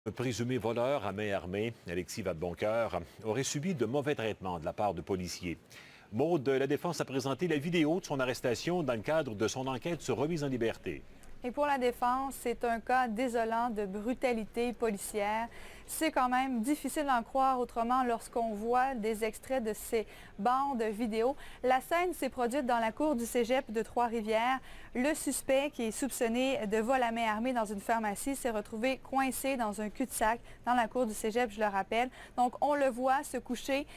Le présumé voleur à main armée, Alexis Vadeboncoeur, aurait subi de mauvais traitements de la part de policiers. Maude, la défense a présenté la vidéo de son arrestation dans le cadre de son enquête sur remise en liberté. Et pour la défense, c'est un cas désolant de brutalité policière. C'est quand même difficile d'en croire autrement lorsqu'on voit des extraits de ces bandes vidéo. La scène s'est produite dans la cour du cégep de Trois-Rivières. Le suspect, qui est soupçonné de vol à main armée dans une pharmacie, s'est retrouvé coincé dans un cul-de-sac dans la cour du cégep, je le rappelle. Donc, on le voit se coucher,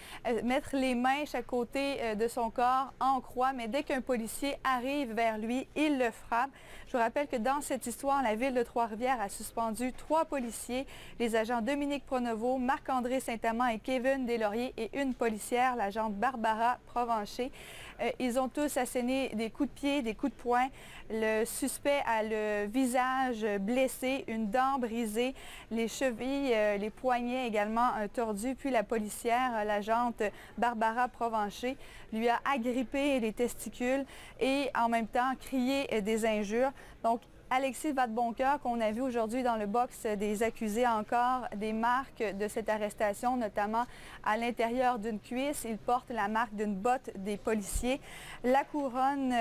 mettre les mains chaque côté de son corps en croix, mais dès qu'un policier arrive vers lui, il le frappe. Je vous rappelle que dans cette histoire, la ville de Trois-Rivières a suspendu 3 policiers, les agents Dominique Pronovo, Marc-André Saint-Amand et Kevin Deslauriers et une policière, l'agente Barbara Provencher. Ils ont tous asséné des coups de pied, des coups de poing. Le suspect a le visage blessé, une dent brisée, les chevilles, les poignets également tordus. Puis la policière, l'agente Barbara Provencher, lui a agrippé les testicules et en même temps crié des injures. Donc, Alexis Vadeboncoeur, qu'on a vu aujourd'hui dans le box des accusés, a encore des marques de cette arrestation, notamment à l'intérieur d'une cuisse. Il porte la marque d'une botte des policiers. La couronne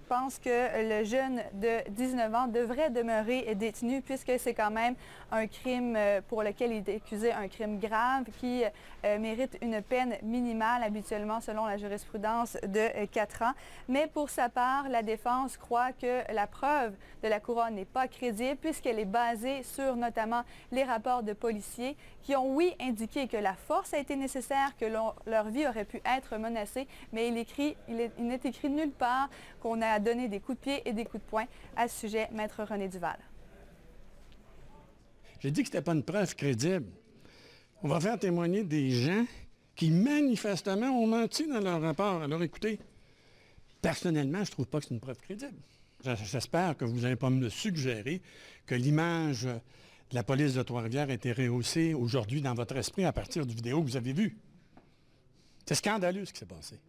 pense que le jeune de 19 ans devrait demeurer détenu puisque c'est quand même un crime pour lequel il est accusé, un crime grave qui mérite une peine minimale habituellement selon la jurisprudence de 4 ans. Mais pour sa part, la défense croit que la preuve de la couronne n'est pas crédible puisqu'elle est basée sur notamment les rapports de policiers qui ont, oui, indiqué que la force a été nécessaire, que leur vie aurait pu être menacée, mais il n'est écrit nulle part qu'on a donné des coups de pied et des coups de poing à ce sujet, Maître René Duval. J'ai dit que ce n'était pas une preuve crédible. On va faire témoigner des gens qui manifestement ont menti dans leur rapport. Alors écoutez, personnellement, je ne trouve pas que c'est une preuve crédible. J'espère que vous n'allez pas me suggérer que l'image de la police de Trois-Rivières a été rehaussée aujourd'hui dans votre esprit à partir du vidéo que vous avez vue. C'est scandaleux ce qui s'est passé.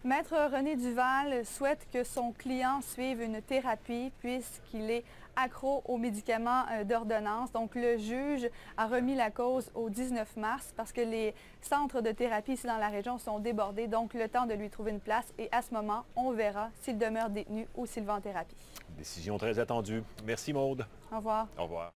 Maître René Duval souhaite que son client suive une thérapie puisqu'il est accro aux médicaments d'ordonnance. Donc, le juge a remis la cause au 19 mars parce que les centres de thérapie ici dans la région sont débordés. Donc, le temps de lui trouver une place et à ce moment, on verra s'il demeure détenu ou s'il va en thérapie. Décision très attendue. Merci Maude. Au revoir. Au revoir.